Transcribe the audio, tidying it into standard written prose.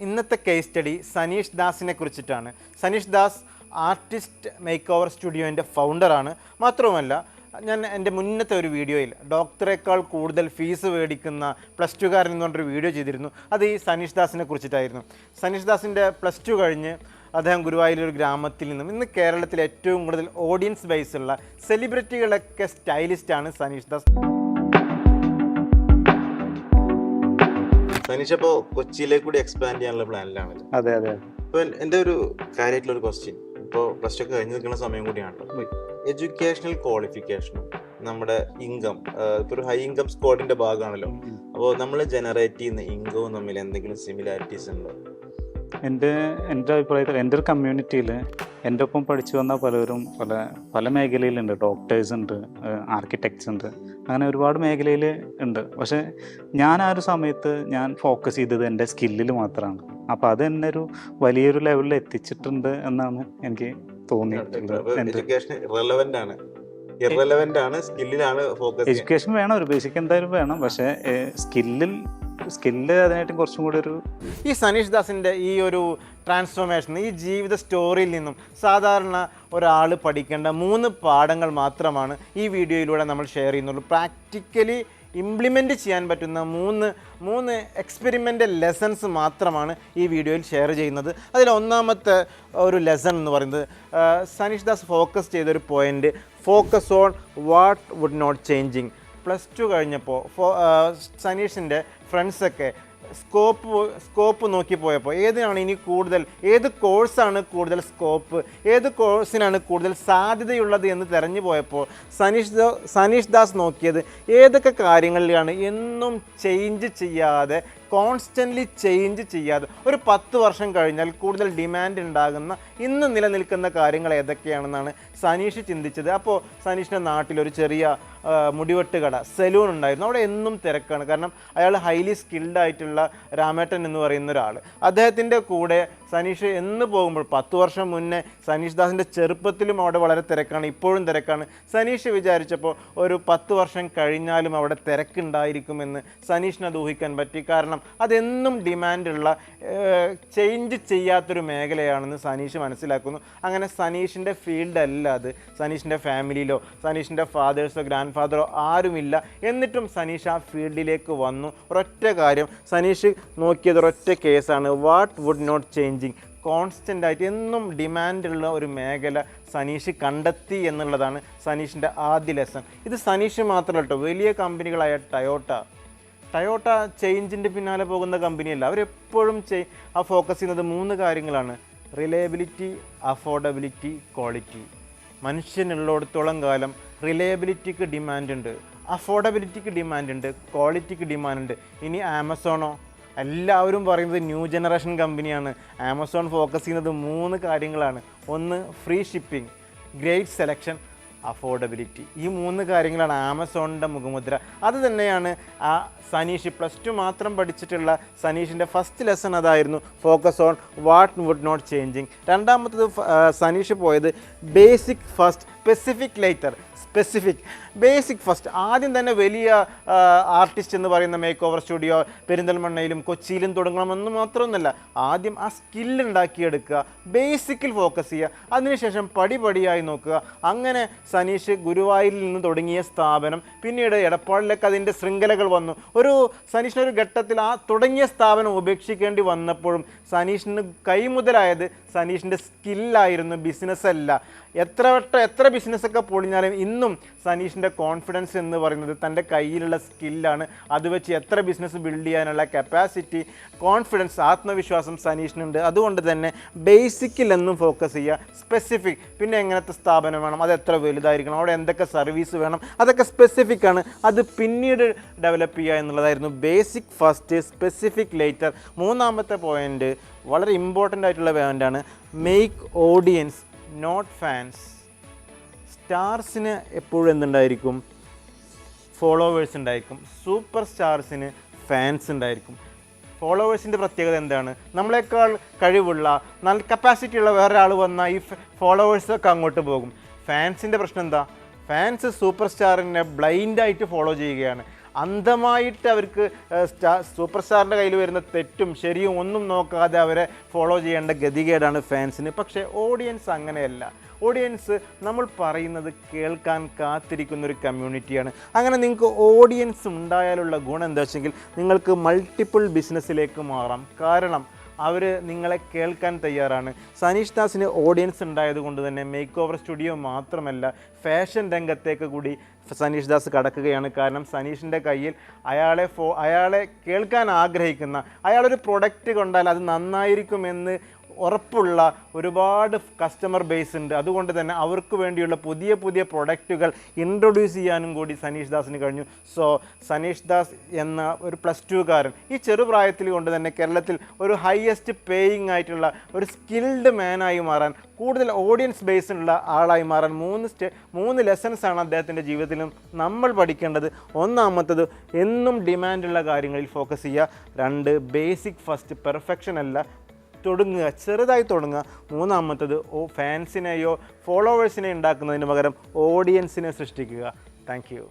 ഇന്നത്തെ case study Saneesh ദാസിനെ കുറിച്ചിട്ടാണ്. Saneesh Das artist makeover സ്റ്റുഡിയോൻ്റെ ഫൗണ്ടറാണ്. മാത്രവുമല്ല, ഞാൻ എൻ്റെ മുന്നത്തെ ഒരു വീഡിയോയിൽ ഡോക്ടറേക്കാൾ കൂടുതൽ ഫീസ് മേടിക്കുന്ന പ്ലസ് ടുകാരൻ എന്ന് പറഞ്ഞൊരു വീഡിയോ ചെയ്തിരുന്നു. അത് ഈ സനീഷ് ദാസിനെ കുറിച്ചിട്ടായിരുന്നു. സനീഷ് ദാസിൻ്റെ പ്ലസ് ടു കഴിഞ്ഞ് അദ്ദേഹം ഗുരുവായൂരൊരു ഗ്രാമത്തിൽ നിന്നും ഇന്ന് കേരളത്തിലെ ഏറ്റവും കൂടുതൽ ഓഡിയൻസ് ബേസുള്ള സെലിബ്രിറ്റികളൊക്കെ സ്റ്റൈലിസ്റ്റാണ് സനീഷ് ദാസ്. സനീഷ് അപ്പോൾ കൊച്ചിയിലേക്ക് കൂടി എക്സ്പാൻഡ് ചെയ്യാനുള്ള പ്ലാനിലാണ്. അതെ അതെ. അപ്പോൾ എൻ്റെ ഒരു കാര്യമായിട്ടുള്ള ഒരു ക്വസ്റ്റ്യൻ, ഇപ്പോൾ പ്ലസ് ടു ഒക്കെ കഴിഞ്ഞ് നിൽക്കുന്ന സമയം കൂടിയാണല്ലോ, എഡ്യൂക്കേഷണൽ ക്വാളിഫിക്കേഷനും നമ്മുടെ ഇൻകം ഇപ്പോൾ ഒരു ഹൈ ഇൻകം സ്ക്വാഡിന്റെ ഭാഗമാണല്ലോ. അപ്പോൾ നമ്മൾ ജനറേറ്റ് ചെയ്യുന്ന ഇൻകവും തമ്മിൽ എന്തെങ്കിലും സിമിലാരിറ്റീസ് ഉണ്ടോ? എൻ്റെ അഭിപ്രായത്തിൽ എൻ്റെ ഒരു കമ്മ്യൂണിറ്റിയിൽ എൻ്റെ ഒപ്പം പഠിച്ചു വന്ന പലരും പല മേഖലയിലുണ്ട്. ഡോക്ടേഴ്സ് ഉണ്ട്, ആർക്കിടെക്ട്സ് ഉണ്ട്, അങ്ങനെ ഒരുപാട് മേഖലയിൽ ഉണ്ട്. പക്ഷേ ഞാൻ ആ ഒരു സമയത്ത് ഞാൻ ഫോക്കസ് ചെയ്തത് എൻ്റെ സ്കില്ലിൽ മാത്രമാണ്. അപ്പോൾ അത് എന്നെ ഒരു വലിയൊരു ലെവലിൽ എത്തിച്ചിട്ടുണ്ട് എന്നാണ് എനിക്ക് തോന്നിയിട്ടുള്ളത്. എഡ്യൂക്കേഷൻ വേണം, ഒരു ബേസിക് എന്തായാലും വേണം. പക്ഷേ സ്കില്ല് അതിനായിട്ട് കുറച്ചും കൂടി ഒരു ഈ സനീഷ് ദാസിൻ്റെ ഈ ഒരു ട്രാൻസ്ഫോർമേഷൻ, ഈ ജീവിത സ്റ്റോറിയിൽ നിന്നും സാധാരണ ഒരാൾ പഠിക്കേണ്ട 3 പാഠങ്ങൾ മാത്രമാണ് ഈ വീഡിയോയിലൂടെ നമ്മൾ ഷെയർ ചെയ്യുന്നുള്ളൂ. പ്രാക്ടിക്കലി ഇംപ്ലിമെൻറ്റ് ചെയ്യാൻ പറ്റുന്ന മൂന്ന് എക്സ്പെരിമെൻ്റൽ ലെസൺസ് മാത്രമാണ് ഈ വീഡിയോയിൽ ഷെയർ ചെയ്യുന്നത്. അതിൽ ഒന്നാമത്തെ ഒരു ലെസൺ എന്ന് പറയുന്നത്, സനീഷ് ദാസ് ഫോക്കസ് ചെയ്തൊരു point, focus on what would not changing. Plus two കഴിഞ്ഞപ്പോൾ സനീഷിൻ്റെ ഫ്രണ്ട്സൊക്കെ സ്കോപ്പ് നോക്കി പോയപ്പോൾ ഏതിനാണ് ഇനി കൂടുതൽ, ഏത് കോഴ്സാണ് കൂടുതൽ സ്കോപ്പ്, ഏത് കോഴ്സിനാണ് കൂടുതൽ സാധ്യതയുള്ളത് എന്ന് തിരഞ്ഞു പോയപ്പോൾ സനീഷ് ദാസ് നോക്കിയത് ഏതൊക്കെ കാര്യങ്ങളിലാണ് എന്നും ചേഞ്ച് ചെയ്യാതെ, കോൺസ്റ്റൻ്റ്ലി ചേഞ്ച് ചെയ്യാതെ ഒരു 10 വർഷം കഴിഞ്ഞാൽ കൂടുതൽ ഡിമാൻഡ് ഉണ്ടാകുന്ന ഇന്ന് നിലനിൽക്കുന്ന കാര്യങ്ങൾ ഏതൊക്കെയാണെന്നാണ് സനീഷ് ചിന്തിച്ചത്. അപ്പോൾ സനീഷിൻ്റെ നാട്ടിലൊരു ചെറിയ മുടിവെട്ട് കട, സലൂൺ ഉണ്ടായിരുന്നു. അവിടെ എന്നും തിരക്കാണ്. കാരണം അയാൾ ഹൈലി സ്കിൽഡ് ആയിട്ടുള്ള രാമേട്ടൻ എന്ന് പറയുന്ന ഒരാൾ. അദ്ദേഹത്തിൻ്റെ കൂടെ സനീഷ് എന്ന് പോകുമ്പോൾ 10 വർഷം മുന്നേ സനീഷ് ദാസിൻ്റെ ചെറുപ്പത്തിലും അവിടെ വളരെ തിരക്കാണ്, ഇപ്പോഴും തിരക്കാണ്. സനീഷ് വിചാരിച്ചപ്പോൾ ഒരു 10 വർഷം കഴിഞ്ഞാലും അവിടെ തിരക്കുണ്ടായിരിക്കുമെന്ന് സനീഷിന് അത് ഊഹിക്കാൻ പറ്റി. കാരണം അതെന്നും ഡിമാൻഡുള്ള, ചേഞ്ച് ചെയ്യാത്തൊരു മേഖലയാണെന്ന് സനീഷ് മനസ്സിലാക്കുന്നു. അങ്ങനെ സനീഷിൻ്റെ ഫീൽഡല്ല അത്, സനീഷിൻ്റെ ഫാമിലിയിലോ സനീഷിൻ്റെ ഫാദേഴ്സോ ഗ്രാൻഡ് ഫാദറോ ആരുമില്ല. എന്നിട്ടും സനീഷ് ആ ഫീൽഡിലേക്ക് വന്നു. ഒരൊറ്റ കാര്യം സനീഷ് നോക്കിയത്, ഒരൊറ്റ കേസാണ്, what would not changing. Constant ആയിട്ട് എന്നും ഡിമാൻഡുള്ള ഒരു മേഖല സനീഷ് കണ്ടെത്തി എന്നുള്ളതാണ് സനീഷിൻ്റെ ആദ്യ ലെസൺ. ഇത് സനീഷ് മാത്രമല്ല കേട്ടോ, വലിയ കമ്പനികളായ ടയോട്ട ചേഞ്ചിൻ്റെ പിന്നാലെ പോകുന്ന കമ്പനിയല്ല. അവരെപ്പോഴും ഫോക്കസ് ചെയ്യുന്നത് 3 കാര്യങ്ങളാണ്: റിലയബിലിറ്റി, അഫോർഡബിലിറ്റി, ക്വാളിറ്റി. മനുഷ്യനുള്ളിടത്തോളം കാലം റിലയബിലിറ്റിക്ക് ഡിമാൻഡുണ്ട്, അഫോർഡബിലിറ്റിക്ക് ഡിമാൻഡുണ്ട്, ക്വാളിറ്റിക്ക് ഡിമാൻഡുണ്ട്. ഇനി ആമസോണോ, എല്ലാവരും പറയുന്നത് ന്യൂ ജനറേഷൻ കമ്പനിയാണ്. ആമസോൺ ഫോക്കസ് ചെയ്യുന്നത് 3 കാര്യങ്ങളാണ്. ഒന്ന് free shipping, great selection, affordability. ഈ 3 കാര്യങ്ങളാണ് ആമസോണിൻ്റെ മുഖമുദ്ര. അത് തന്നെയാണ് ആ സനീഷ് പ്ലസ് 2 മാത്രം പഠിച്ചിട്ടുള്ള സനീഷിൻ്റെ ഫസ്റ്റ് ലെസൺ അതായിരുന്നു, focus on what would not changing. രണ്ടാമത്തത് സനീഷ് പോയത് basic first, specific later. Basic first. ആദ്യം തന്നെ വലിയ ആർട്ടിസ്റ്റ് എന്ന് പറയുന്ന മേക്ക് ഓവർ സ്റ്റുഡിയോ പെരിന്തൽമണ്ണയിലും കൊച്ചിയിലും തുടങ്ങണമെന്ന് മാത്രമൊന്നുമല്ല, ആദ്യം ആ സ്കില്ല് ഉണ്ടാക്കിയെടുക്കുക, ബേസിക്കിൽ ഫോക്കസ് ചെയ്യുക, അതിനുശേഷം പടിപടിയായി നോക്കുക. അങ്ങനെ സനീഷ് ഗുരുവായൂരിൽ നിന്ന് തുടങ്ങിയ സ്ഥാപനം പിന്നീട് എടപ്പാളിലേക്ക് അതിൻ്റെ ശൃംഖലകൾ വന്നു. സനീഷിനൊരു ഘട്ടത്തിൽ ആ തുടങ്ങിയ സ്ഥാപനം ഉപേക്ഷിക്കേണ്ടി വന്നപ്പോഴും സനീഷിന് കൈമുതലായത് സനീഷിൻ്റെ സ്കില്ലായിരുന്നു, ബിസിനസ്സല്ല. എത്ര ബിസിനസ്സൊക്കെ പൊളിഞ്ഞാലും ഇന്നും സനീഷിൻ്റെ കോൺഫിഡൻസ് എന്ന് പറയുന്നത് തൻ്റെ കയ്യിലുള്ള സ്കില്ലാണ്. അത് വെച്ച് എത്ര ബിസിനസ് ബിൽഡ് ചെയ്യാനുള്ള കപ്പാസിറ്റി, കോൺഫിഡൻസ്, ആത്മവിശ്വാസം സനീഷിനുണ്ട്. അതുകൊണ്ട് തന്നെ ബേസിക്കിലെന്നും ഫോക്കസ് ചെയ്യുക, സ്പെസിഫിക്. പിന്നെ എങ്ങനത്തെ സ്ഥാപനം വേണം, അത് എത്ര വലുതായിരിക്കണം, അവിടെ എന്തൊക്കെ സർവീസ് വേണം, അതൊക്കെ സ്പെസിഫിക് ആണ്. അത് പിന്നീട് ഡെവലപ്പ് ചെയ്യുക എന്നുള്ളതായിരുന്നു ബേസിക് ഫസ്റ്റ്, സ്പെസിഫിക് ലേറ്റർ. മൂന്നാമത്തെ പോയിൻ്റ് വളരെ ഇമ്പോർട്ടൻ്റ് ആയിട്ടുള്ള പോയിൻ്റാണ്, മേക്ക് ഓഡിയൻസ് നോട്ട് ഫാൻസ്. സ്റ്റാർസിന് എപ്പോഴും എന്തുണ്ടായിരിക്കും? ഫോളോവേഴ്സ് ഉണ്ടായിരിക്കും. സൂപ്പർ സ്റ്റാർസിന് ഫാൻസ് ഉണ്ടായിരിക്കും. ഫോളോവേഴ്സിൻ്റെ പ്രത്യേകത എന്താണ്? നമ്മളെക്കാൾ കഴിവുള്ള, നല്ല കപ്പാസിറ്റി ഉള്ള വേറൊരാൾ വന്നാൽ ഈ ഫോളോവേഴ്സൊക്കെ അങ്ങോട്ട് പോകും. ഫാൻസിൻ്റെ പ്രശ്നം എന്താ? ഫാൻസ് സൂപ്പർ സ്റ്റാറിനെ ബ്ലൈൻഡായിട്ട് ഫോളോ ചെയ്യുകയാണ്. അന്ധമായിട്ട് അവർക്ക് സൂപ്പർ സ്റ്റാറിൻ്റെ കയ്യിൽ വരുന്ന തെറ്റും ശരിയും ഒന്നും നോക്കാതെ അവരെ ഫോളോ ചെയ്യേണ്ട ഗതികേടാണ് ഫാൻസിന്. പക്ഷേ ഓഡിയൻസ് അങ്ങനെയല്ല. ഓഡിയൻസ് നമ്മൾ പറയുന്നത് കേൾക്കാൻ കാത്തിരിക്കുന്ന ഒരു കമ്മ്യൂണിറ്റിയാണ്. അങ്ങനെ നിങ്ങൾക്ക് ഓഡിയൻസ് ഉണ്ടായാലുള്ള ഗുണം എന്താ വെച്ചെങ്കിൽ നിങ്ങൾക്ക് മൾട്ടിപ്പിൾ ബിസിനസ്സിലേക്ക് മാറാം. കാരണം അവർ നിങ്ങളെ കേൾക്കാൻ തയ്യാറാണ്. സനീഷ് ദാസിന് ഓഡിയൻസ് ഉണ്ടായത് കൊണ്ട് തന്നെ മേക്ക് ഓവർ സ്റ്റുഡിയോ മാത്രമല്ല ഫാഷൻ രംഗത്തേക്ക് കൂടി സനീഷ് ദാസ് കടക്കുകയാണ്. കാരണം സനീഷിൻ്റെ കയ്യിൽ അയാളെ കേൾക്കാൻ ആഗ്രഹിക്കുന്ന, അയാളൊരു പ്രൊഡക്റ്റ് കൊണ്ടാൽ അത് നന്നായിരിക്കുമെന്ന് ഉറപ്പുള്ള ഒരുപാട് കസ്റ്റമർ ബേസ് ഉണ്ട്. അതുകൊണ്ട് തന്നെ അവർക്ക് വേണ്ടിയുള്ള പുതിയ പുതിയ പ്രൊഡക്റ്റുകൾ ഇൻട്രൊഡ്യൂസ് ചെയ്യാനും കൂടി സനീഷ് ദാസിന് കഴിഞ്ഞു. സോ സനീഷ് ദാസ് എന്ന ഒരു +2കാരൻ ഈ ചെറുപ്രായത്തിൽ കൊണ്ട് തന്നെ കേരളത്തിൽ ഒരു ഹയസ്റ്റ് പേയിങ് ആയിട്ടുള്ള ഒരു സ്കിൽഡ് മാനായി മാറാൻ, കൂടുതൽ ഓഡിയൻസ് ബേസ് ഉള്ള ആളായി മാറാൻ 3 ലെസൺസാണ് അദ്ദേഹത്തിൻ്റെ ജീവിതത്തിലും നമ്മൾ പഠിക്കേണ്ടത്. ഒന്നാമത്തത് എന്നും ഡിമാൻഡുള്ള കാര്യങ്ങളിൽ ഫോക്കസ് ചെയ്യുക. 2 ബേസിക് ഫസ്റ്റ്, പെർഫെക്ഷൻ അല്ല, തുടങ്ങുക, ചെറുതായി തുടങ്ങുക. മൂന്നാമത്തത് ഫാൻസിനെയോ ഫോളോവേഴ്സിനെയോ ഉണ്ടാക്കുന്നതിന് പകരം ഓഡിയൻസിനെ സൃഷ്ടിക്കുക. Thank you.